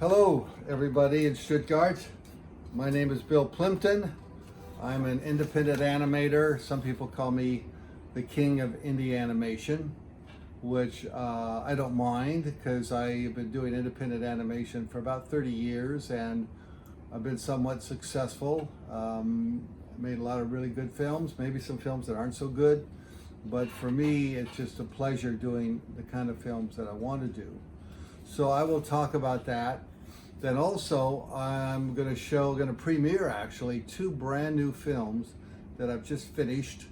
Hello, everybody in Stuttgart. My name is Bill Plympton. I'm an independent animator. Some people call me the king of indie animation, which I don't mind because I've been doing independent animation for about 30 years and I've been somewhat successful. Made a lot of really good films, maybe some films that aren't so good, but for me, it's just a pleasure doing the kind of films that I want to do. So I will talk about that. Then also I'm going to premiere actually two brand new films that I've just finished.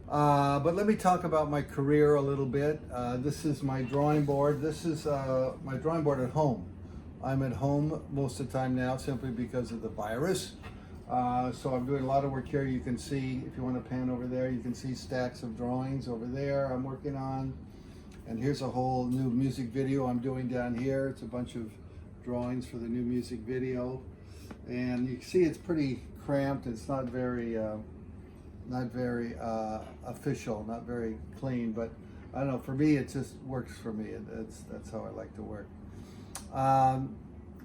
But let me talk about my career a little bit. This is my drawing board. This is my drawing board at home. I'm at home most of the time now simply because of the virus. So I'm doing a lot of work here. You can see, if you want to pan over there, you can see stacks of drawings over there I'm working on. And here's a whole new music video I'm doing down here. It's a bunch of drawings for the new music video. And you can see it's pretty cramped. It's not very official, not very clean, but I don't know, for me it just works for me. That's how I like to work.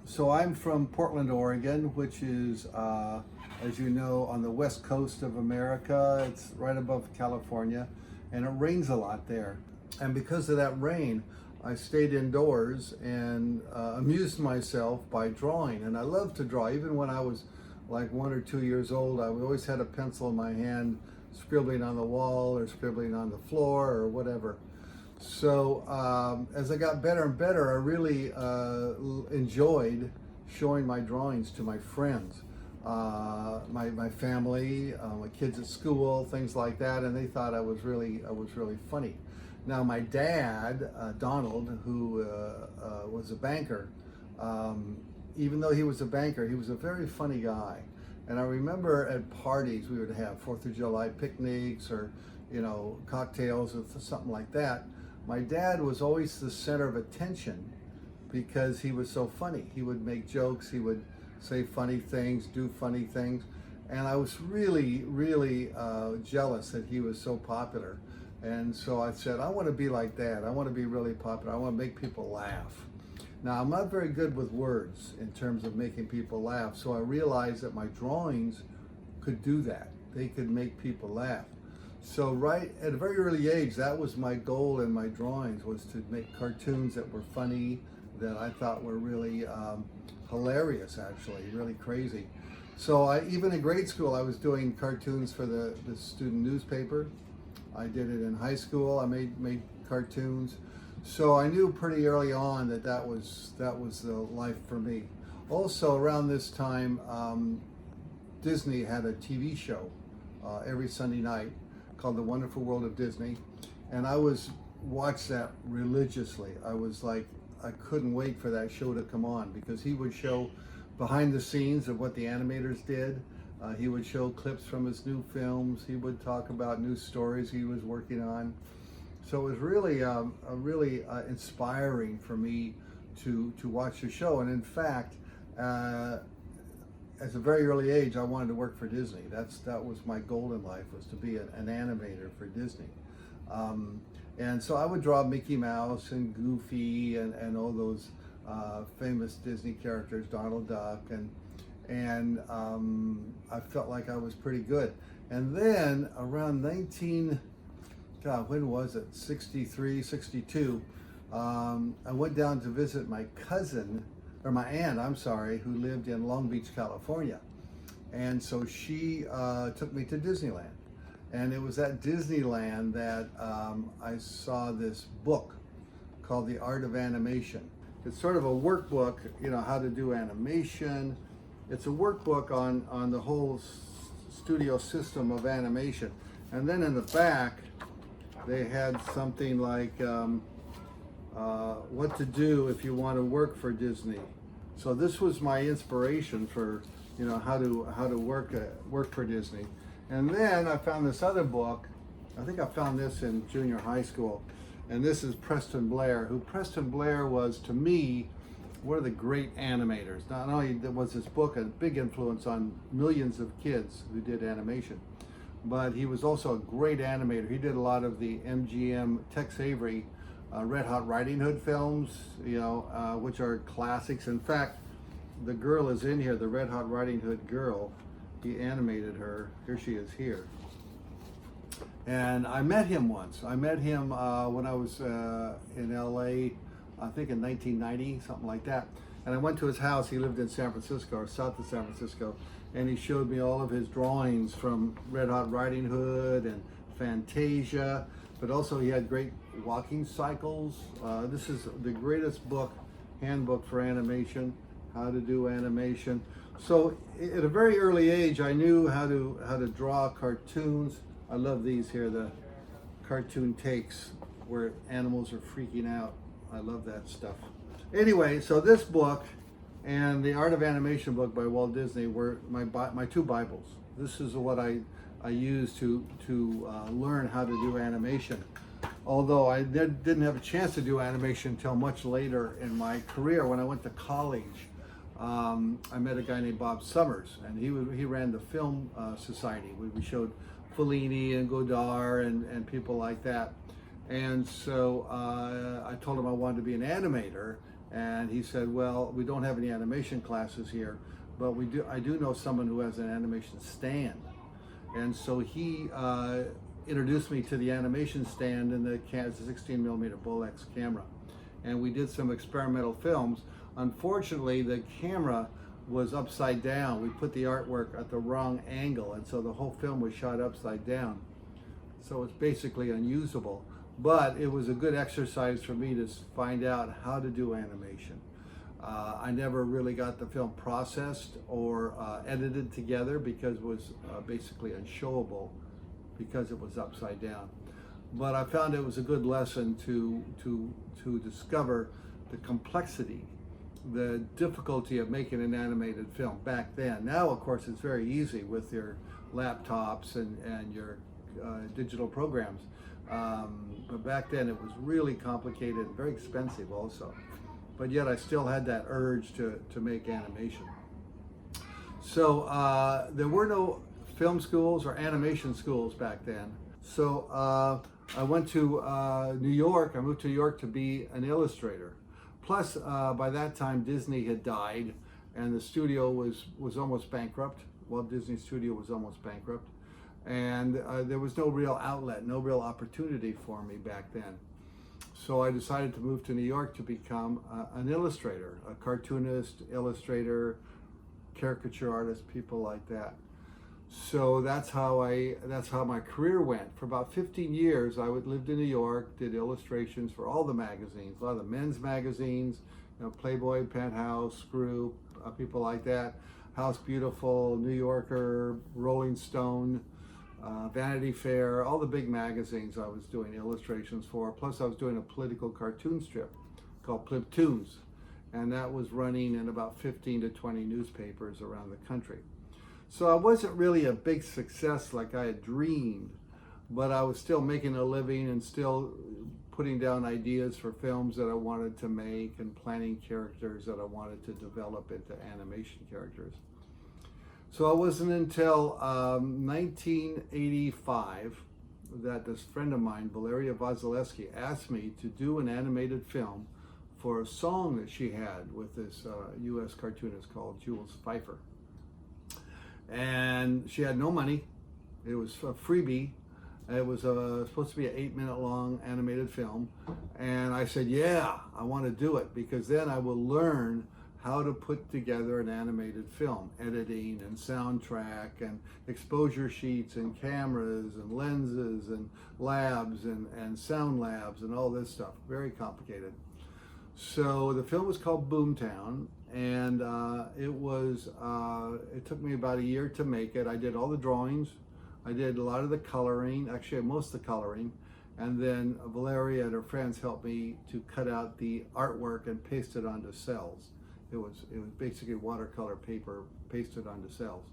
So I'm from Portland, Oregon, which is, as you know, on the west coast of America. It's right above California, and it rains a lot there. And because of that rain, I stayed indoors and amused myself by drawing. And I love to draw. Even when I was like 1 or 2 years old, I always had a pencil in my hand, scribbling on the wall or scribbling on the floor or whatever. So as I got better and better, I really enjoyed showing my drawings to my friends, my family, my kids at school, things like that, and they thought I was really funny. Now my dad, Donald, who was a banker, even though he was a banker, he was a very funny guy. And I remember at parties we would have 4th of July picnics or, you know, cocktails or something like that. My dad was always the center of attention because he was so funny. He would make jokes, he would say funny things, do funny things. And I was really jealous that he was so popular. And so I said, I want to be like that. I want to be really popular. I want to make people laugh. Now, I'm not very good with words in terms of making people laugh. So I realized that my drawings could do that. They could make people laugh. So right at a very early age, that was my goal in my drawings, was to make cartoons that were funny, that I thought were really hilarious, actually, really crazy. So even in grade school, I was doing cartoons for the student newspaper. I did it in high school. I made cartoons. So I knew pretty early on that was the life for me. Also around this time, Disney had a TV show every Sunday night called The Wonderful World of Disney. And I watched that religiously. I couldn't wait for that show to come on because he would show behind the scenes of what the animators did. He would show clips from his new films. He would talk about new stories he was working on. So it was really inspiring for me to watch the show. And in fact, at a very early age, I wanted to work for Disney. That was my goal in life, was to be an animator for Disney. And so I would draw Mickey Mouse and Goofy and all those famous Disney characters, Donald Duck, and I felt like I was pretty good. And then around when was it? 63, 62, I went down to visit my aunt, I'm sorry, who lived in Long Beach, California. And so she took me to Disneyland. And it was at Disneyland that I saw this book called The Art of Animation. It's sort of a workbook, you know, how to do animation. It's a workbook on the whole studio system of animation. And then in the back, they had something like what to do if you want to work for Disney. So this was my inspiration for, you know, how to work for Disney. And then I found this other book. I think I found this in junior high school. And this is Preston Blair, who Preston Blair was, to me, one of the great animators. Not only was this book a big influence on millions of kids who did animation, but he was also a great animator. He did a lot of the MGM, Tex Avery, Red Hot Riding Hood films, you know, which are classics. In fact, the girl is in here, the Red Hot Riding Hood girl. He animated her. Here she is here. And I met him once. I met him when I was in LA, I think in 1990, something like that. And I went to his house. He lived in San Francisco, or south of San Francisco. And he showed me all of his drawings from Red Hot Riding Hood and Fantasia. But also he had great walking cycles. This is the greatest book, handbook for animation, how to do animation. So at a very early age, I knew how to draw cartoons. I love these here, the cartoon takes where animals are freaking out. I love that stuff. Anyway, so this book and the Art of Animation book by Walt Disney were my two Bibles. This is what I used to learn how to do animation. Although I didn't have a chance to do animation until much later in my career. When I went to college, I met a guy named Bob Summers, and he ran the Film Society. We showed Fellini and Godard and people like that. And so I told him I wanted to be an animator, and he said, well, we don't have any animation classes here, but I do know someone who has an animation stand. And so he introduced me to the animation stand and the 16mm Bolex camera. And we did some experimental films. Unfortunately, the camera was upside down. We put the artwork at the wrong angle, and so the whole film was shot upside down. So it's basically unusable. But it was a good exercise for me to find out how to do animation. I never really got the film processed or edited together because it was basically unshowable because it was upside down. But I found it was a good lesson to discover the complexity, the difficulty of making an animated film back then. Now, of course, it's very easy with your laptops and your digital programs. But back then it was really complicated, very expensive also. But yet I still had that urge to make animation. So there were no film schools or animation schools back then. So I went to New York. I moved to New York to be an illustrator. Plus, by that time, Disney had died, and the studio was almost bankrupt. Walt Disney Studio was almost bankrupt. And there was no real outlet, no real opportunity for me back then. So I decided to move to New York to become an illustrator, a cartoonist, illustrator, caricature artist, people like that. So that's how my career went. For about 15 years, I lived in New York, did illustrations for all the magazines, a lot of the men's magazines, Playboy, Penthouse, Screw, people like that, House Beautiful, New Yorker, Rolling Stone, Vanity Fair, all the big magazines I was doing illustrations for. Plus I was doing a political cartoon strip called Plymptoons, and that was running in about 15 to 20 newspapers around the country. So I wasn't really a big success like I had dreamed, but I was still making a living and still putting down ideas for films that I wanted to make and planning characters that I wanted to develop into animation characters. So it wasn't until 1985 that this friend of mine, Valeria Vasilevsky, asked me to do an animated film for a song that she had with this US cartoonist called Jules Pfeiffer. And she had no money. It was a freebie. It was supposed to be an 8-minute long animated film. And I said, yeah, I want to do it, because then I will learn how to put together an animated film, editing and soundtrack and exposure sheets and cameras and lenses and labs and sound labs and all this stuff. Very complicated. So the film was called Boomtown, and it took me about a year to make it. I did all the drawings. I did a lot of the coloring, actually most of the coloring, and then Valeria and her friends helped me to cut out the artwork and paste it onto cells. It was basically watercolor paper pasted onto cells.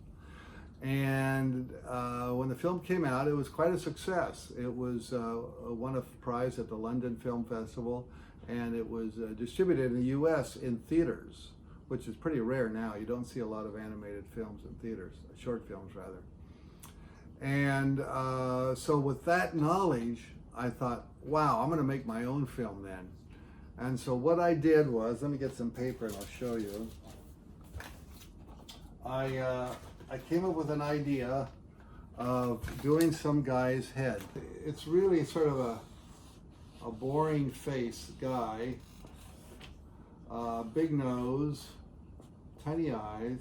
And when the film came out, it was quite a success. It was won a prize at the London Film Festival, and it was distributed in the US in theaters, which is pretty rare now. You don't see a lot of animated films in theaters, short films rather. And so with that knowledge, I thought, wow, I'm going to make my own film then. And so what I did was, let me get some paper and I'll show you. I came up with an idea of doing some guy's head. It's really sort of a boring face guy, big nose, tiny eyes,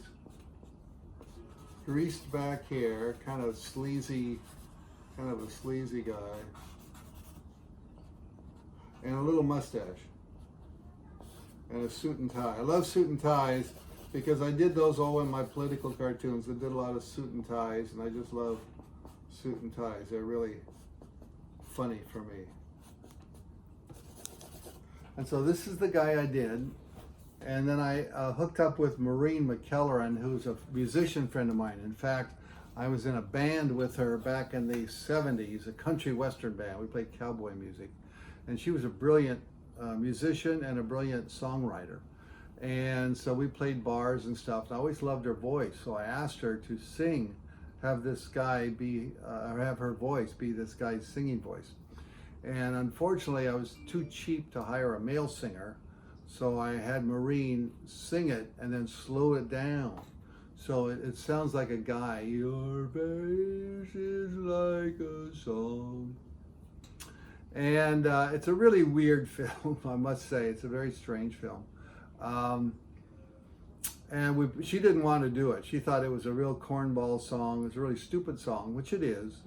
greased back hair, kind of a sleazy guy, and a little mustache, and a suit and tie. I love suit and ties because I did those all in my political cartoons. I did a lot of suit and ties, and I just love suit and ties. They're really funny for me. And so this is the guy I did. And then I hooked up with Maureen McKelleran, who's a musician friend of mine. In fact, I was in a band with her back in the 70s, a country western band. We played cowboy music. And she was a brilliant musician and a brilliant songwriter. And so we played bars and stuff. And I always loved her voice. So I asked her to sing, have this guy be, or have her voice be this guy's singing voice. And unfortunately, I was too cheap to hire a male singer. So I had Maureen sing it and then slow it down. So it sounds like a guy. Your face is like a song. And it's a really weird film, I must say. It's a very strange film. She didn't want to do it. She thought it was a real cornball song. It's a really stupid song, which it is.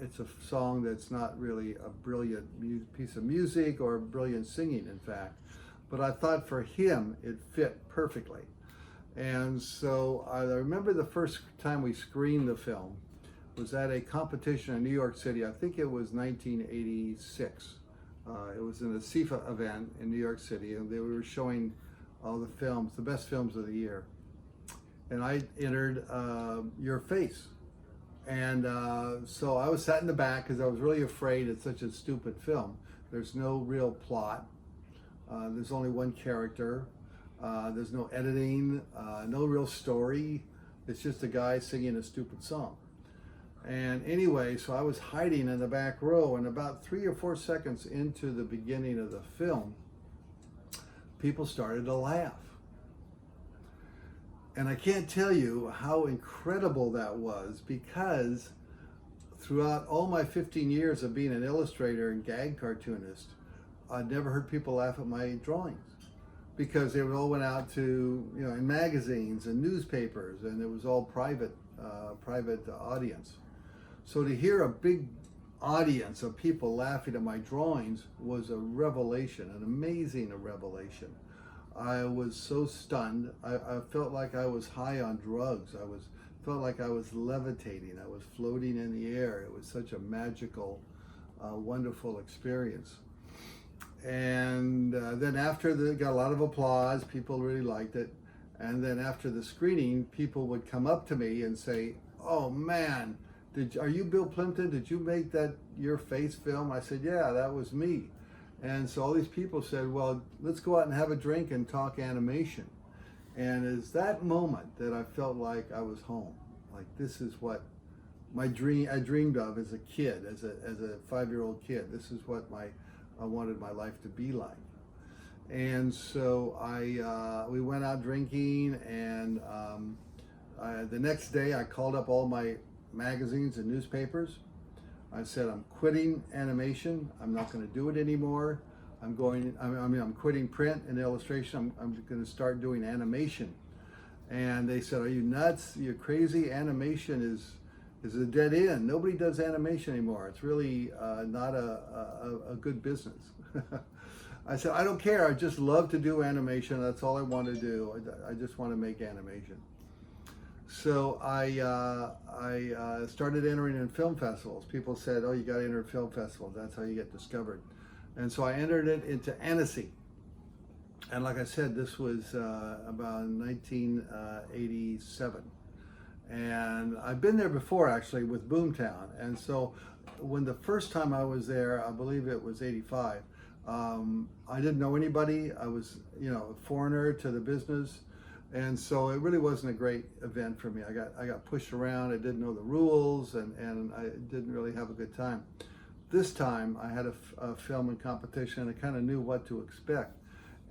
It's a song that's not really a brilliant piece of music or brilliant singing, in fact. But I thought for him, it fit perfectly. And so I remember the first time we screened the film was at a competition in New York City. I think it was 1986. It was in a SIFA event in New York City, and they were showing all the films, the best films of the year. And I entered Your Face. And so I was sat in the back because I was really afraid it's such a stupid film. There's no real plot. There's only one character. There's no editing, no real story. It's just a guy singing a stupid song. And anyway, so I was hiding in the back row, and about 3 or 4 seconds into the beginning of the film, people started to laugh. And I can't tell you how incredible that was, because throughout all my 15 years of being an illustrator and gag cartoonist, I'd never heard people laugh at my drawings, because they all went out to, in magazines and newspapers, and it was all private audience. So to hear a big audience of people laughing at my drawings was a revelation, an amazing revelation. I was so stunned. I felt like I was high on drugs. Felt like I was levitating. I was floating in the air. It was such a magical, wonderful experience. And then after got a lot of applause, people really liked it. And then after the screening, people would come up to me and say, "Oh man, are you Bill Plympton? Did you make that Your Face film?" I said, "Yeah, that was me." And so all these people said, "Well, let's go out and have a drink and talk animation." And it's that moment that I felt like I was home. Like, this is what I dreamed of as a kid, as a 5-year-old kid. This is what I wanted my life to be like. And so we went out drinking, and the next day I called up all my magazines and newspapers. I said, "I'm quitting animation. I'm not going to do it anymore. I'm quitting print and illustration. I'm going to start doing animation." And they said, "Are you nuts? You're crazy. Animation is a dead end. Nobody does animation anymore. It's really not a good business." I said, "I don't care. I just love to do animation. That's all I want to do. I just want to make animation." So I started entering in film festivals. People said, "Oh, you got to enter film festivals. That's how you get discovered." And so I entered it into Annecy. And like I said, this was about 1987. And I've been there before, actually, with Boomtown. And so when the first time I was there, I believe it was 85, I didn't know anybody. I was, a foreigner to the business. And so it really wasn't a great event for me. I got pushed around. I didn't know the rules, and I didn't really have a good time. This time I had a film and competition, and I kind of knew what to expect.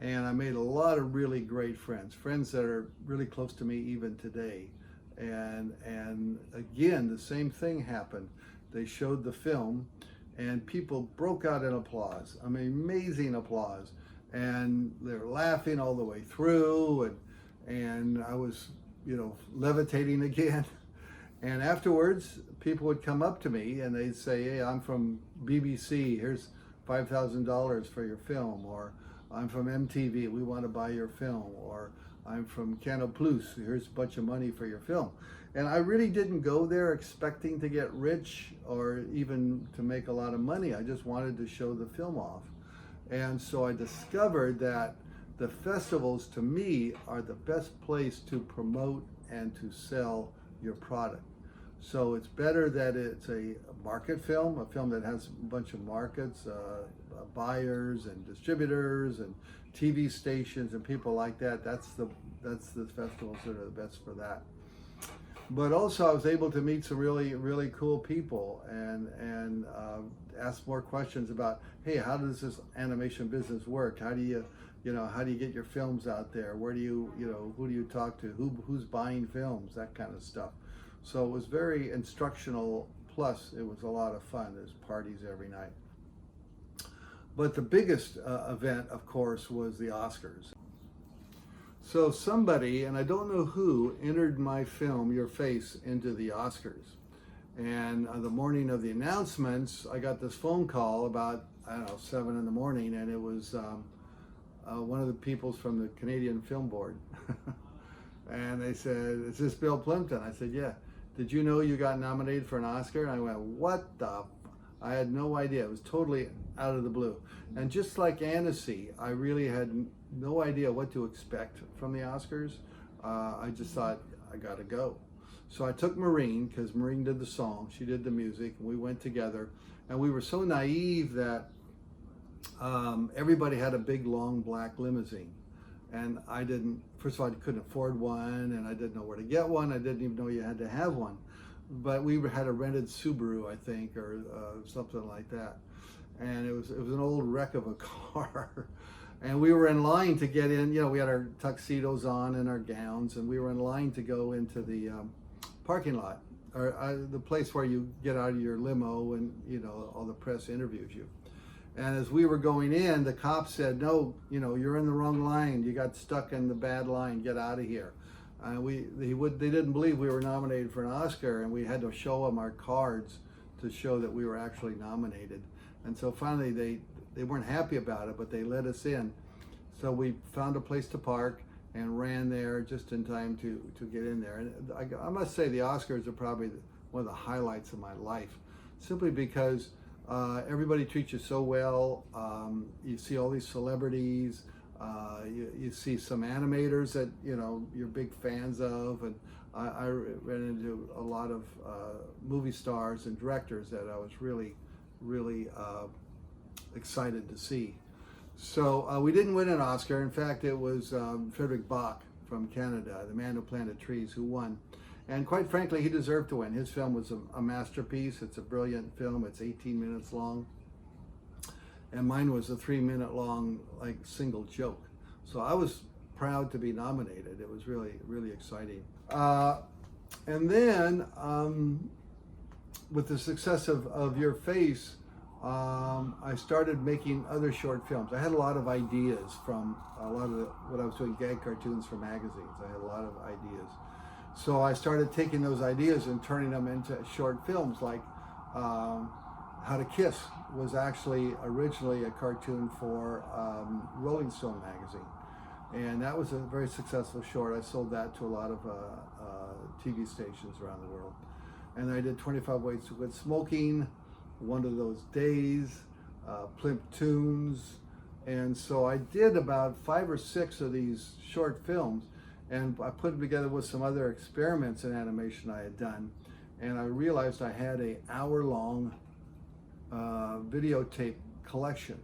And I made a lot of really great friends that are really close to me even today. And again, the same thing happened. They showed the film, and people broke out in applause. I mean, amazing applause, and they're laughing all the way through, and I was, levitating again. And afterwards, people would come up to me and they'd say, "Hey, I'm from BBC. Here's $5,000 for your film," or "I'm from MTV. We want to buy your film," or "I'm from Canal Plus. Here's a bunch of money for your film." And I really didn't go there expecting to get rich or even to make a lot of money. I just wanted to show the film off. And so I discovered that the festivals, to me, are the best place to promote and to sell your product. So it's better that it's a market film, a film that has a bunch of markets, buyers and distributors and TV stations and people like that. That's the festivals that are the best for that. But also, I was able to meet some really, really cool people and ask more questions about, hey, how does this animation business work? How do you get your films out there? Where do who do you talk to? Who's buying films? That kind of stuff. So it was very instructional. Plus, it was a lot of fun. There's parties every night. But the biggest event, of course, was the Oscars. So somebody, and I don't know who, entered my film, Your Face, into the Oscars. And on the morning of the announcements, I got this phone call about, 7 in the morning, and it was one of the people from the Canadian Film Board. And they said, "Is this Bill Plympton?" I said, "Yeah." "Did you know you got nominated for an Oscar?" And I went, "What the?" I had no idea. It was totally out of the blue. And just like Annecy, I really had no idea what to expect from the Oscars. I just thought, I gotta go. So I took Maureen, because Maureen did the song, she did the music, and we went together. And we were so naive that everybody had a big, long, black limousine. And I didn't, first of all, I couldn't afford one, and I didn't know where to get one. I didn't even know you had to have one. But we had a rented Subaru, I think, or something like that. And it was an old wreck of a car. And we were in line to get in, we had our tuxedos on and our gowns, and we were in line to go into the parking lot, or the place where you get out of your limo and, all the press interviews you. And as we were going in, the cop said, "No, you're in the wrong line. You got stuck in the bad line. Get out of here." They didn't believe we were nominated for an Oscar, and we had to show them our cards to show that we were actually nominated. And so finally, they weren't happy about it, but they let us in. So we found a place to park and ran there just in time to get in there. And I must say the Oscars are probably one of the highlights of my life, simply because everybody treats you so well. You see all these celebrities. You see some animators that you're big fans of, and I ran into a lot of movie stars and directors that I was really, really excited to see. So we didn't win an Oscar. In fact, it was Frederick Bach from Canada, The Man Who Planted Trees, who won. And quite frankly, he deserved to win. His film was a masterpiece. It's a brilliant film. It's 18 minutes long. And mine was a 3-minute long, single joke. So I was proud to be nominated. It was really, really exciting. And then, with the success of Your Face, I started making other short films. I had a lot of ideas from a lot of what I was doing, gag cartoons for magazines. I had a lot of ideas. So I started taking those ideas and turning them into short films, like How to Kiss was actually originally a cartoon for Rolling Stone magazine. And that was a very successful short. I sold that to a lot of TV stations around the world. And I did 25 Ways to Quit Smoking, One of Those Days, Plimp Tunes. And so I did about 5 or 6 of these short films, and I put them together with some other experiments in animation I had done. And I realized I had an hour-long videotape collection.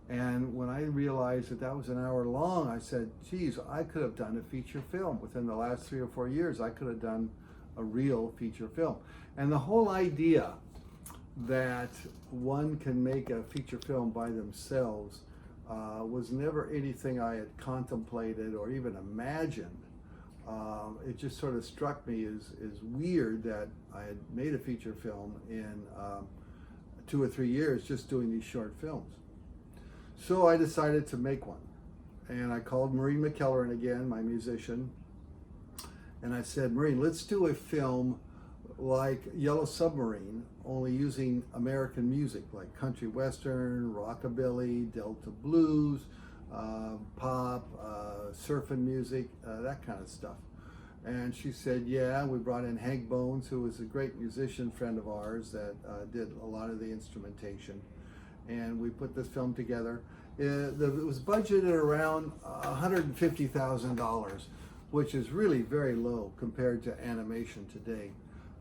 And when I realized that was an hour long, I said, geez, I could have done a feature film. Within the last 3 or 4 years, I could have done a real feature film. And the whole idea that one can make a feature film by themselves was never anything I had contemplated or even imagined. It just sort of struck me as weird that I had made a feature film in 2 or 3 years just doing these short films. So I decided to make one. And I called Maureen McKellar again, my musician, and I said, Maureen, let's do a film like Yellow Submarine, only using American music like country western, rockabilly, Delta blues, pop, surfing music, that kind of stuff. And she said, yeah. We brought in Hank Bones, who was a great musician friend of ours that did a lot of the instrumentation. And we put this film together. It was budgeted around $150,000, which is really very low compared to animation today.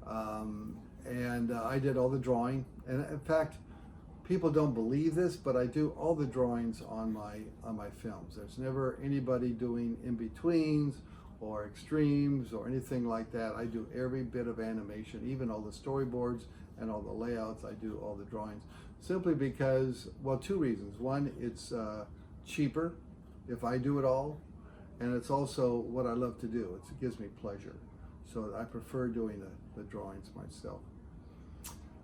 I did all the drawing, and in fact, people don't believe this, but I do all the drawings on my films. There's never anybody doing in-betweens or extremes or anything like that. I do every bit of animation, even all the storyboards and all the layouts. I do all the drawings, simply because, well, 2 reasons. One, it's cheaper if I do it all, and it's also what I love to do. It gives me pleasure. So I prefer doing the drawings myself.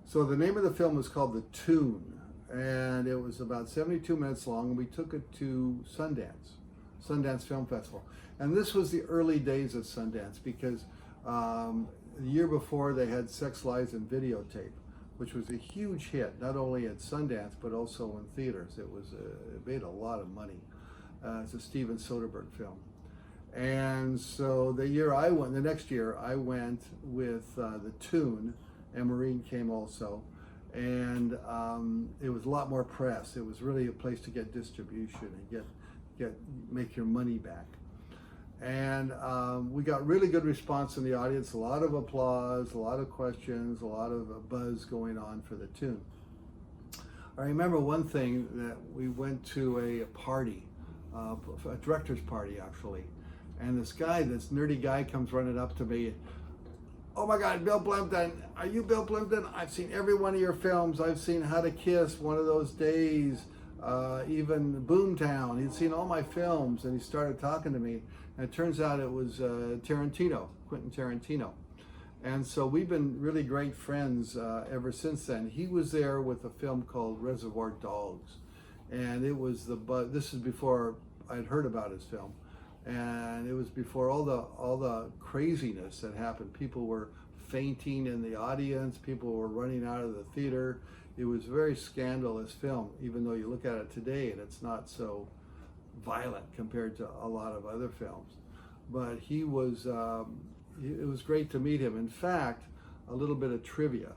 So the name of the film was called The Tune, and it was about 72 minutes long, and we took it to Sundance Film Festival. And this was the early days of Sundance, because the year before they had Sex, Lies, and Videotape, which was a huge hit, not only at Sundance, but also in theaters. It made a lot of money. It's a Steven Soderbergh film. And so the next year I went with The Tune, and Maureen came also. And it was a lot more press. It was really a place to get distribution and make your money back. And we got really good response in the audience, a lot of applause, a lot of questions, a lot of buzz going on for The Tune. I remember one thing, that we went to a party, a director's party actually, and this nerdy guy comes running up to me. Oh my God, Bill Plympton, are you Bill Plympton? I've seen every one of your films. I've seen How to Kiss, One of Those Days, even Boomtown. He'd seen all my films, and he started talking to me. And it turns out it was Quentin Tarantino. And so we've been really great friends ever since then. He was there with a film called Reservoir Dogs. And it was this is before I'd heard about his film. And it was before all the craziness that happened. People were fainting in the audience. People were running out of the theater. It was a very scandalous film, even though you look at it today and it's not so violent compared to a lot of other films. But he was, it was great to meet him. In fact, a little bit of trivia.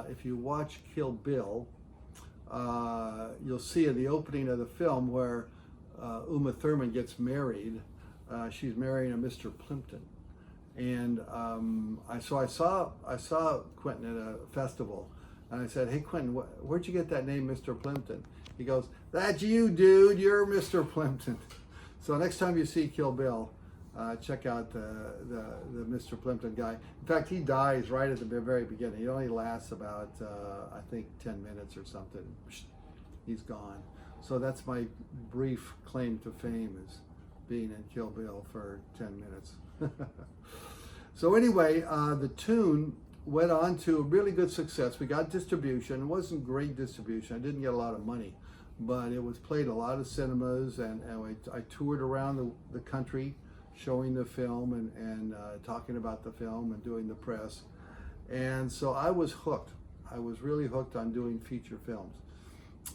If you watch Kill Bill, you'll see in the opening of the film where Uma Thurman gets married. She's marrying a Mr. Plympton, and I saw Quentin at a festival, and I said, "Hey Quentin, where'd you get that name, Mr. Plympton?" He goes, "That's you, dude. You're Mr. Plympton." So next time you see Kill Bill, check out the Mr. Plympton guy. In fact, he dies right at the very beginning. He only lasts about I think 10 minutes or something. He's gone. So that's my brief claim to fame, is being in Kill Bill for 10 minutes. So anyway, The Tune went on to a really good success. We got distribution. It wasn't great distribution. I didn't get a lot of money, but it was played a lot of cinemas, and I toured around the country showing the film and talking about the film and doing the press. And so I was hooked. I was really hooked on doing feature films,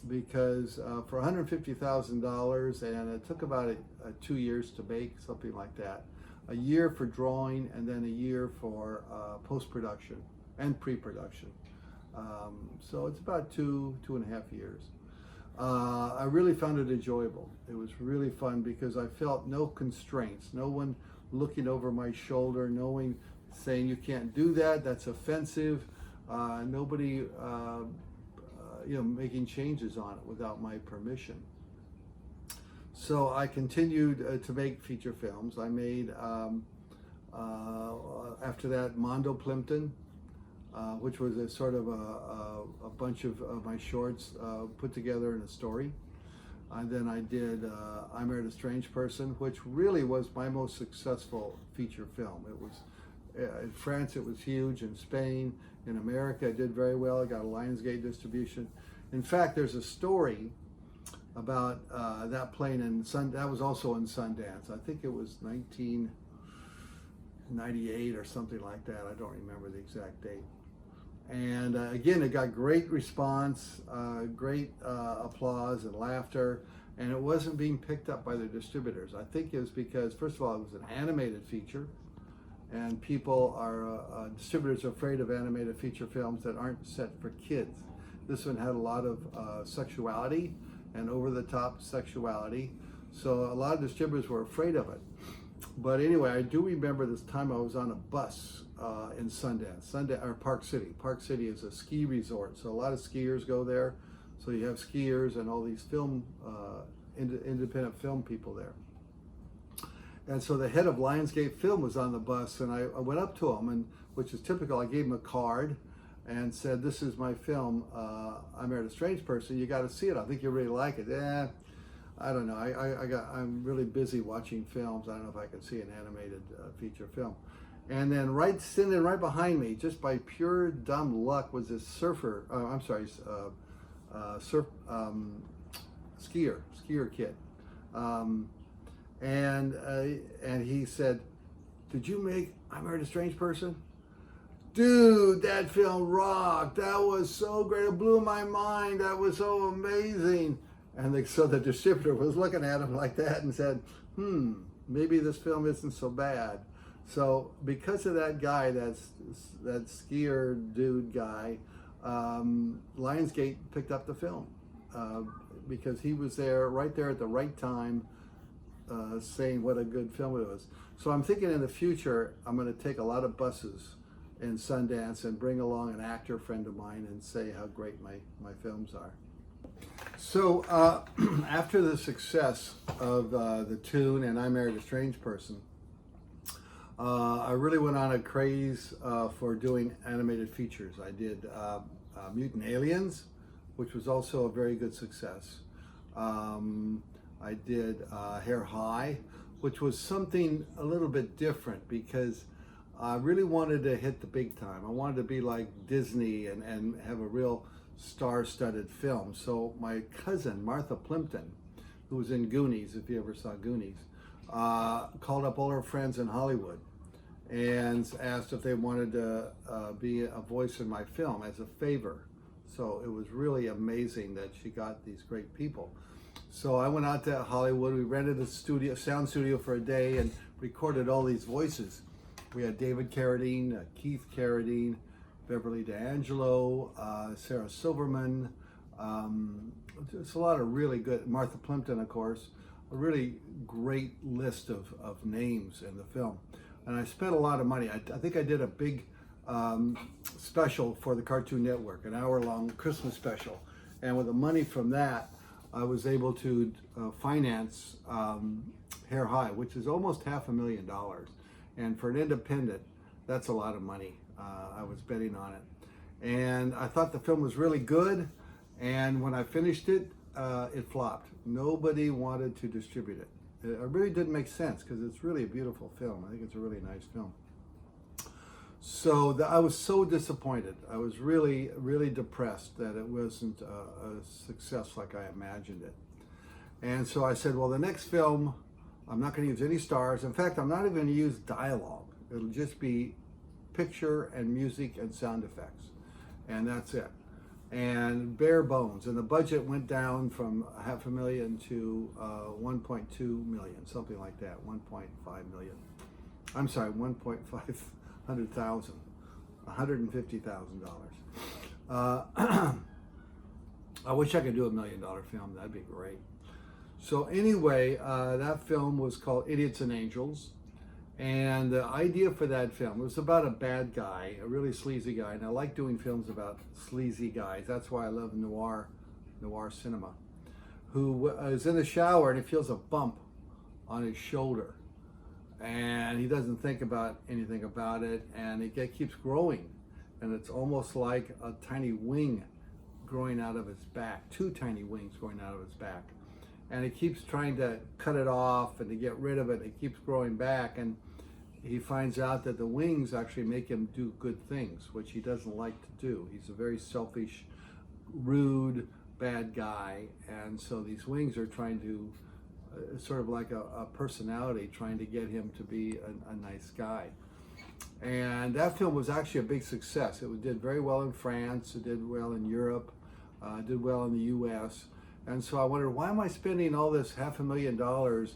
because for $150,000, and it took about 2 years to make, something like that. A year for drawing, and then a year for post-production and pre-production. So it's about 2.5 years. I really found it enjoyable. It was really fun because I felt no constraints, no one looking over my shoulder, saying you can't do that, that's offensive. Nobody making changes on it without my permission. So I continued to make feature films. I made, after that, Mondo Plympton, which was a sort of a bunch of my shorts put together in a story. And then I did I Married a Strange Person, which really was my most successful feature film. It was in France, it was huge. In Spain, in America, it did very well. It got a Lionsgate distribution. In fact, there's a story about that playing in that was also in Sundance. I think it was 1998 or something like that. I don't remember the exact date. And again, it got great response, great applause and laughter, and it wasn't being picked up by the distributors. I think it was because, first of all, it was an animated feature, and distributors are afraid of animated feature films that aren't set for kids. This one had a lot of sexuality and over-the-top sexuality, so a lot of distributors were afraid of it. But anyway, I do remember this time I was on a bus in Sundance, or Park City. Park City is a ski resort, so a lot of skiers go there. So you have skiers and all these independent film people there. And so the head of Lionsgate Film was on the bus, and I went up to him, and which is typical. I gave him a card and said, "This is my film, I Married a Strange Person. You got to see it. I think you'll really like it." I don't know. I'm really busy watching films. I don't know if I can see an animated feature film. And then sitting right behind me, just by pure dumb luck, was this skier kid. And he said, "Did you make I Married a Strange Person?" Dude, that film rocked. That was so great. It blew my mind. That was so amazing. And so the distributor was looking at him like that and said, maybe this film isn't so bad. So because of that guy, that skier dude guy, Lionsgate picked up the film because he was right there at the right time, saying what a good film it was. So I'm thinking in the future, I'm going to take a lot of buses in Sundance and bring along an actor friend of mine and say how great my films are. So after the success of The Tune and I Married a Strange Person, I really went on a craze for doing animated features. I did Mutant Aliens, which was also a very good success. I did Hair High, which was something a little bit different because I really wanted to hit the big time. I wanted to be like Disney and have a real star-studded film. So my cousin, Martha Plympton, who was in Goonies, if you ever saw Goonies, called up all her friends in Hollywood and asked if they wanted to be a voice in my film as a favor. So it was really amazing that she got these great people. So I went out to Hollywood. We rented a sound studio for a day and recorded all these voices. We had David Carradine, Keith Carradine, Beverly D'Angelo, Sarah Silverman. It's a lot of really good, Martha Plympton, of course, a really great list of names in the film. And I spent a lot of money. I think I did a big special for the Cartoon Network, an hour-long Christmas special. And with the money from that, I was able to finance Hair High, which is almost $500,000. And for an independent, that's a lot of money. I was betting on it. And I thought the film was really good. And when I finished it, it flopped. Nobody wanted to distribute it. It really didn't make sense because it's really a beautiful film. I think it's a really nice film. So I was so disappointed. I was really, really depressed that it wasn't a success like I imagined it. And so I said, well, the next film, I'm not going to use any stars. In fact, I'm not even going to use dialogue. It'll just be picture and music and sound effects. And that's it. And bare bones. And the budget went down from $500,000 to 1.2 million, something like that, 1.5 million. I'm sorry, 1,500,000, $150,000. I wish I could do $1 million film. That'd be great. So anyway, that film was called Idiots and Angels. And the idea for that film was about a bad guy, a really sleazy guy. And I like doing films about sleazy guys. That's why I love noir cinema. Who is in the shower and he feels a bump on his shoulder. And he doesn't think about anything about it. And it keeps growing. And it's almost like a tiny wing growing out of his back. Two tiny wings growing out of his back. and he keeps trying to cut it off and to get rid of it. It keeps growing back, and he finds out that the wings actually make him do good things, which he doesn't like to do. He's a very selfish, rude, bad guy, and so these wings are trying to, sort of like a personality, trying to get him to be a nice guy. And that film was actually a big success. It did very well in France, it did well in Europe, did well in the US. And so I wondered, why am I spending all this $500,000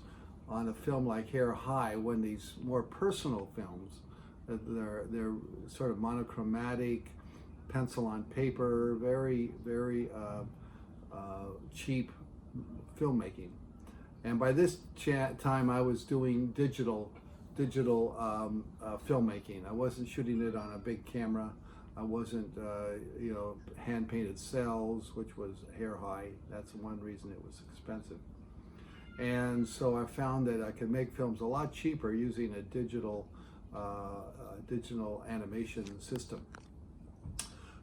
on a film like Hair High when these more personal films, they're sort of monochromatic, pencil on paper, very, very cheap filmmaking. And by this time I was doing digital filmmaking. I wasn't shooting it on a big camera. I wasn't, hand-painted cells, which was Hair High. That's one reason it was expensive. And so I found that I could make films a lot cheaper using a digital animation system.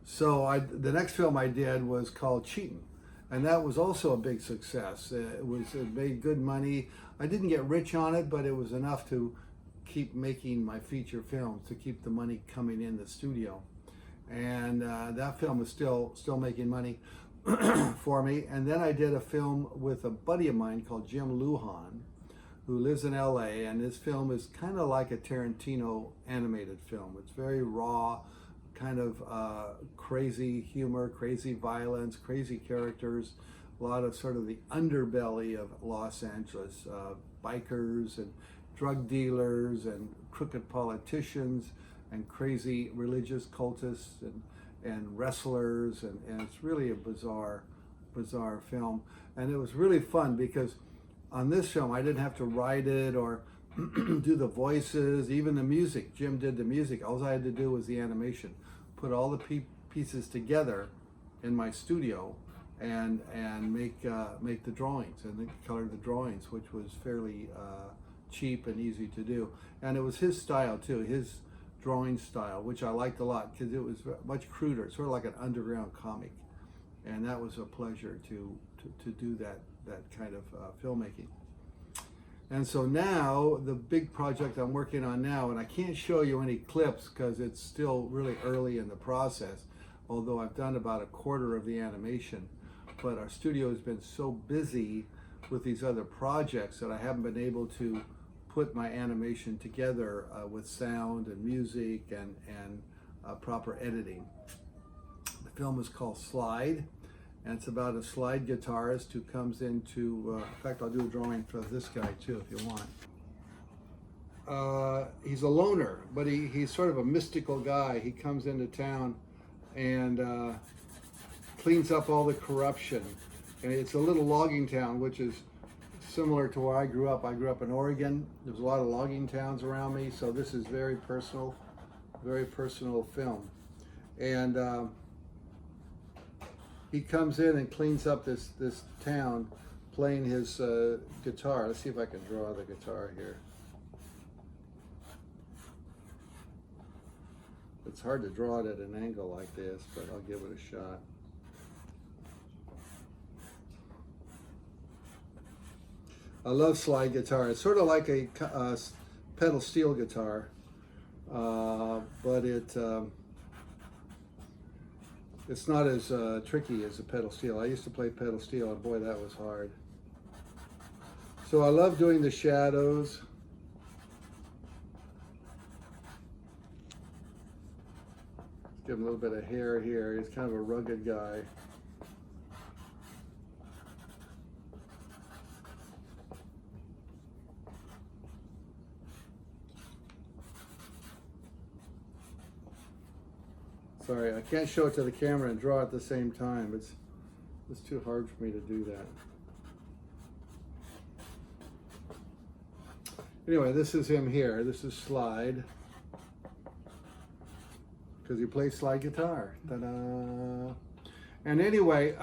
So the next film I did was called Cheatin', and that was also a big success. It made good money. I didn't get rich on it, but it was enough to keep making my feature films, to keep the money coming in the studio. And that film is still making money for me. And then I did a film with a buddy of mine called Jim Lujan, who lives in LA, and this film is kind of like a Tarantino animated film. It's very raw, kind of crazy humor, crazy violence, crazy characters, a lot of sort of the underbelly of Los Angeles, bikers and drug dealers and crooked politicians and crazy religious cultists and wrestlers, and it's really a bizarre film. And it was really fun because on this film I didn't have to write it or do the voices, even the music. Jim did the music. All I had to do was the animation, put all the pieces together in my studio and make the drawings and color the drawings, which was fairly cheap and easy to do. And it was his style too, his drawing style, which I liked a lot because it was much cruder, sort of like an underground comic. And that was a pleasure to do that kind of filmmaking. And so now the big project I'm working on now, and I can't show you any clips because it's still really early in the process, although I've done about a quarter of the animation, but our studio has been so busy with these other projects that I haven't been able to put my animation together with sound and music and proper editing. The film is called Slide, and it's about a slide guitarist who comes into, in fact, I'll do a drawing for this guy too if you want. He's a loner, but he's sort of a mystical guy. He comes into town and cleans up all the corruption. And it's a little logging town, which is similar to where I grew up. I grew up in Oregon. There's a lot of logging towns around me, so this is very personal film. And he comes in and cleans up this town playing his guitar. Let's see if I can draw the guitar here. It's hard to draw it at an angle like this, but I'll give it a shot. I love slide guitar. It's sort of like a pedal steel guitar, but it's not as tricky as a pedal steel. I used to play pedal steel, and boy, that was hard. So I love doing the shadows. Give him a little bit of hair here. He's kind of a rugged guy. Sorry, I can't show it to the camera and draw at the same time. It's too hard for me to do that. Anyway, this is him here. This is Slide, because he plays slide guitar. Ta-da! And anyway,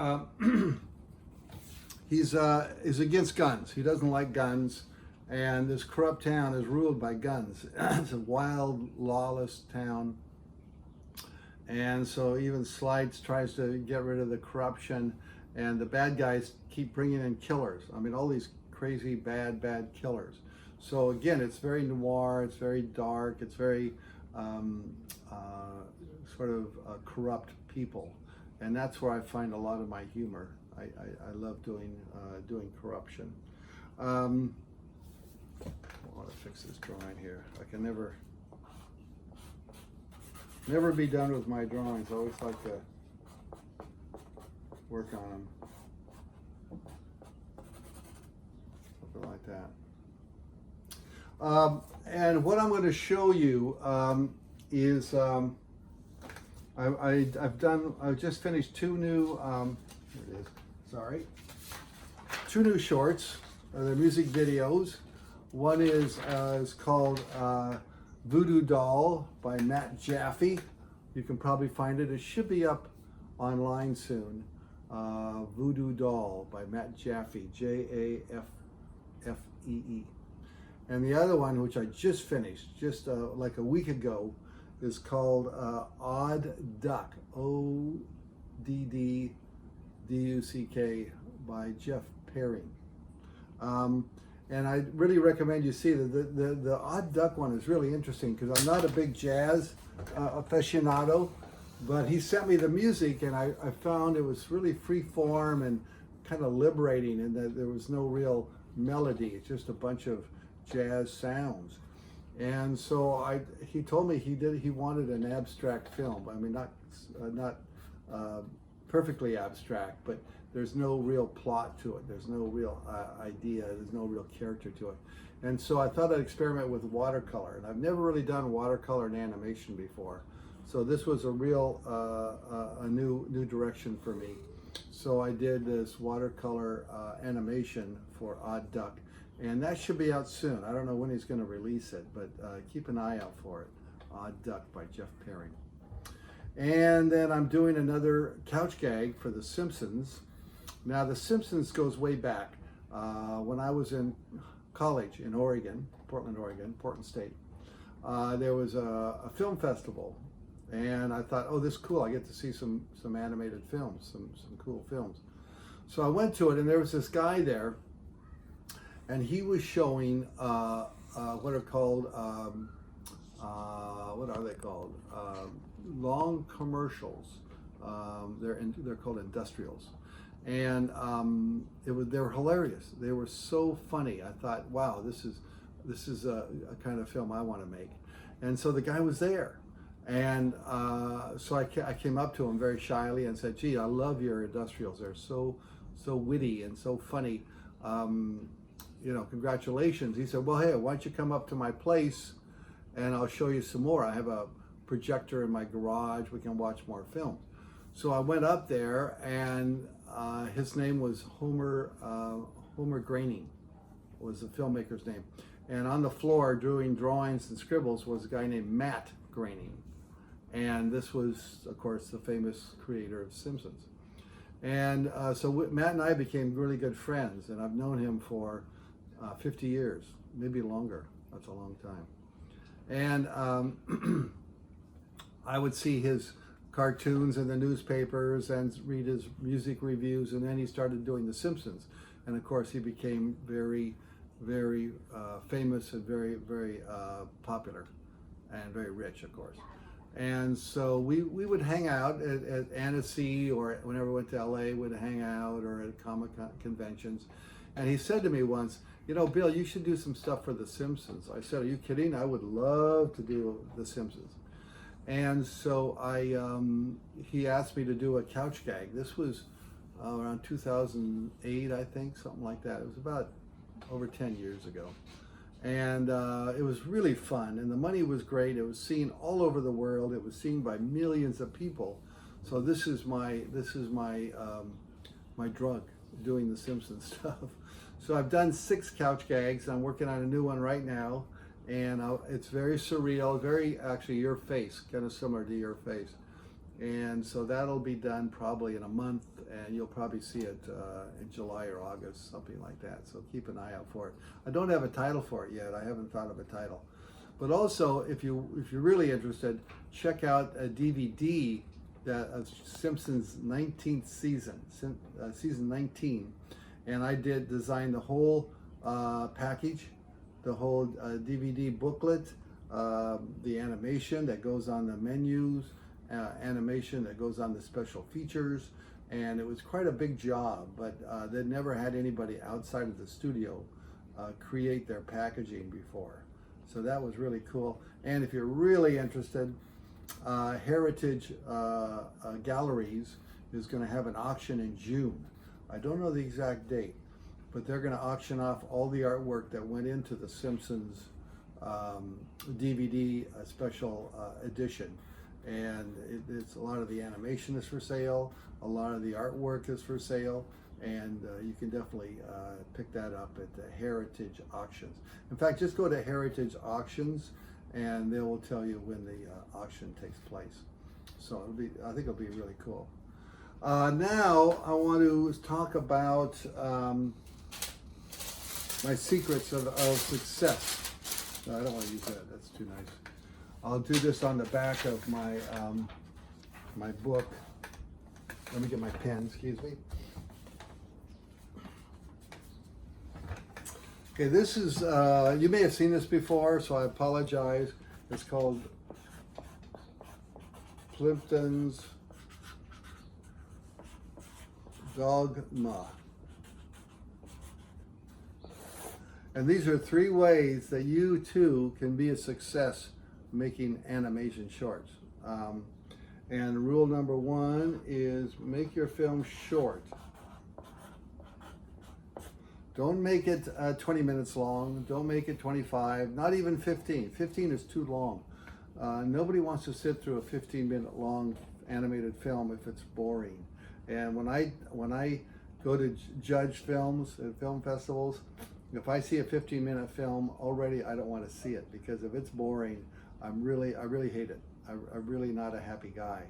he's against guns. He doesn't like guns, and this corrupt town is ruled by guns. It's a wild, lawless town. And so even Slides tries to get rid of the corruption, and the bad guys keep bringing in killers. I mean, all these crazy bad killers. So again, it's very noir, it's very dark, it's very sort of corrupt people, and that's where I find a lot of my humor. I love doing corruption. I want to fix this drawing here. I can never be done with my drawings. I always like to work on them. Something like that. And what I'm going to show you is I've just finished two new here it is. Sorry, two new shorts. They're music videos. One is called Voodoo Doll by Matt Jaffe. You can probably find it. It should be up online soon. Voodoo Doll by Matt Jaffe, Jaffee. And the other one, which I just finished, just like a week ago, is called Odd Duck, ODDDUCK, by Jeff Perry. And I really recommend you see the Odd Duck one is really interesting because I'm not a big jazz aficionado, but he sent me the music and I found it was really free form and kind of liberating, and that there was no real melody. It's just a bunch of jazz sounds. And so he told me he wanted an abstract film. I mean, not perfectly abstract, but there's no real plot to it. There's no real idea. There's no real character to it. And so I thought I'd experiment with watercolor. And I've never really done watercolor and animation before. So this was a real, a new direction for me. So I did this watercolor animation for Odd Duck. And that should be out soon. I don't know when he's going to release it, but keep an eye out for it. Odd Duck by Jeff Perry. And then I'm doing another couch gag for The Simpsons. Now, The Simpsons goes way back. When I was in college in Oregon, Portland State, there was a film festival. And I thought, oh, this is cool. I get to see some animated films, some cool films. So I went to it, and there was this guy there, and he was showing what are called, what are they called? Long commercials. They're called industrials, and they were hilarious. They were so funny. I thought, wow, this is a kind of film I want to make. And so the guy was there, and so I came up to him very shyly and said, "Gee, I love your industrials. They're so witty and so funny. You know, congratulations." He said, "Well, hey, why don't you come up to my place and I'll show you some more. I have a projector in my garage. We can watch more films." So I went up there, and his name was Homer Groening, was the filmmaker's name. And on the floor doing drawings and scribbles was a guy named Matt Groening. And this was, of course, the famous creator of Simpsons. And so Matt and I became really good friends, and I've known him for 50 years, maybe longer. That's a long time. And I would see his cartoons in the newspapers and read his music reviews, and then he started doing The Simpsons. And of course, he became very, very famous and very, very popular, and very rich, of course. And so we would hang out at Annecy, or whenever we went to LA, we'd hang out, or at comic conventions. And he said to me once, "You know, Bill, you should do some stuff for The Simpsons." I said, "Are you kidding? I would love to do The Simpsons." And so he asked me to do a couch gag. This was around 2008, I think, something like that. It was about over 10 years ago. And it was really fun, and the money was great. It was seen all over the world. It was seen by millions of people. So this is my my drug, doing The Simpsons stuff. So I've done 6 couch gags. I'm working on a new one right now, and it's very surreal, very actually your face, kind of similar to your face. And so that'll be done probably in a month, and you'll probably see it in July or August, something like that. So keep an eye out for it. I don't have a title for it yet. I haven't thought of a title. But also, if you're really interested, check out a DVD that Simpsons 19th season, season 19, and I designed the whole package, the whole DVD booklet, the animation that goes on the menus, animation that goes on the special features, and it was quite a big job, but they'd never had anybody outside of the studio create their packaging before. So that was really cool. And if you're really interested, Heritage Galleries is going to have an auction in June. I don't know the exact date, but they're going to auction off all the artwork that went into the Simpsons DVD special edition. And it's a lot of the animation is for sale, a lot of the artwork is for sale, and you can definitely pick that up at the Heritage Auctions. In fact, just go to Heritage Auctions and they will tell you when the auction takes place. So I think it'll be really cool. Now I want to talk about my secrets of success. No, I don't want to use that. That's too nice. I'll do this on the back of my my book. Let me get my pen. Excuse me. Okay, this is you may have seen this before, so I apologize. It's called Plympton's Dogma. And these are 3 ways that you too can be a success making animation shorts. And rule number 1 is make your film short. Don't make it 20 minutes long. Don't make it 25, not even 15. 15 is too long. Nobody wants to sit through a 15-minute long animated film if it's boring. And when I go to judge films at film festivals, if I see a 15-minute film already, I don't want to see it, because if it's boring, I really hate it. I'm really not a happy guy.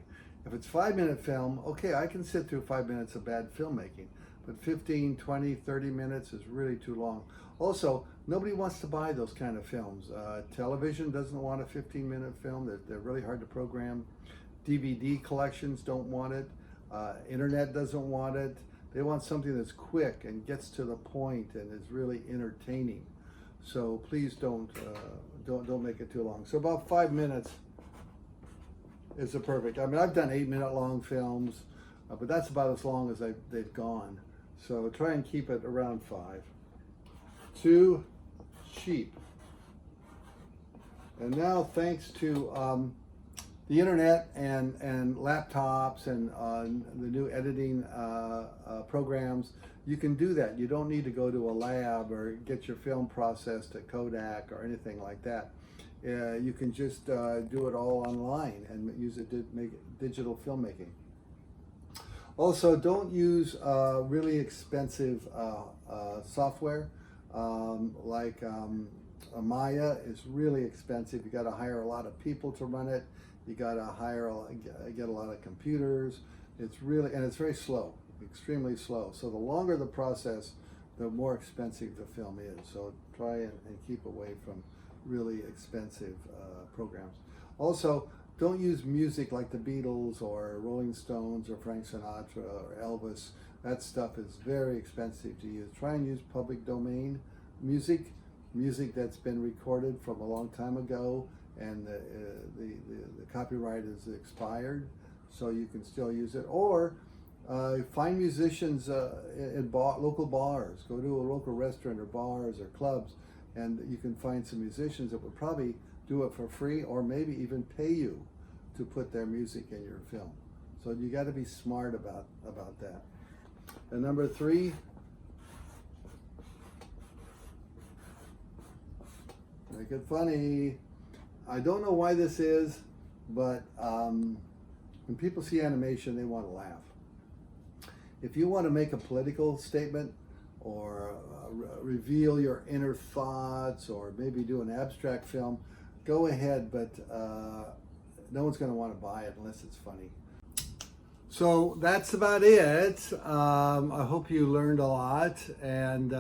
If it's 5-minute film, okay, I can sit through 5 minutes of bad filmmaking, but 15, 20, 30 minutes is really too long. Also, nobody wants to buy those kind of films. Television doesn't want a 15-minute film. They're really hard to program. DVD collections don't want it. Internet doesn't want it. They want something that's quick and gets to the point and is really entertaining. So please don't make it too long. So about 5 minutes is the perfect. I mean, I've done 8-minute long films, but that's about as long as they've gone. So try and keep it around 5. Too cheap. And now, thanks to the internet and laptops and the new editing programs, you can do that. You don't need to go to a lab or get your film processed at Kodak or anything like that. You can just do it all online and use it to make digital filmmaking. Also, don't use really expensive software like Maya is really expensive. You got to hire a lot of people to run it. You got to get a lot of computers. It's very slow, extremely slow. So the longer the process, the more expensive the film is. So try and keep away from really expensive programs. Also, don't use music like the Beatles or Rolling Stones or Frank Sinatra or Elvis. That stuff is very expensive to use. Try and use public domain music that's been recorded from a long time ago, and the copyright is expired, so you can still use it. Or find musicians in local bars. Go to a local restaurant or bars or clubs, and you can find some musicians that would probably do it for free, or maybe even pay you to put their music in your film. So you got to be smart about that. And number 3, make it funny. I don't know why this is, but when people see animation, they want to laugh. If you want to make a political statement or reveal your inner thoughts or maybe do an abstract film, go ahead, but no one's going to want to buy it unless it's funny. So that's about it. I hope you learned a lot, and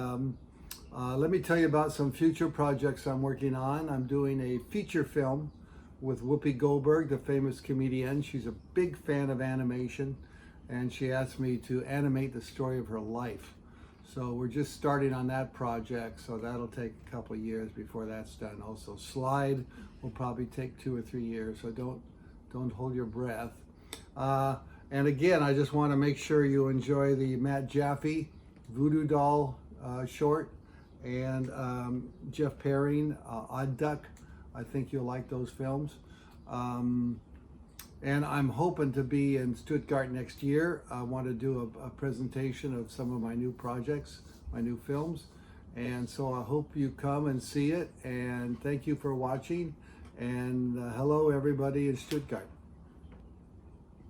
let me tell you about some future projects I'm working on. I'm doing a feature film with Whoopi Goldberg, the famous comedian. She's a big fan of animation, and she asked me to animate the story of her life. So we're just starting on that project, so that'll take a couple of years before that's done. Also, Slide will probably take 2 or 3 years, so don't hold your breath. And again, I just want to make sure you enjoy the Matt Jaffe Voodoo Doll short, and Jeff Perring, Odd Duck. I think you'll like those films. And I'm hoping to be in Stuttgart next year. I want to do a presentation of some of my new projects, my new films. And so I hope you come and see it. And thank you for watching. And hello, everybody in Stuttgart.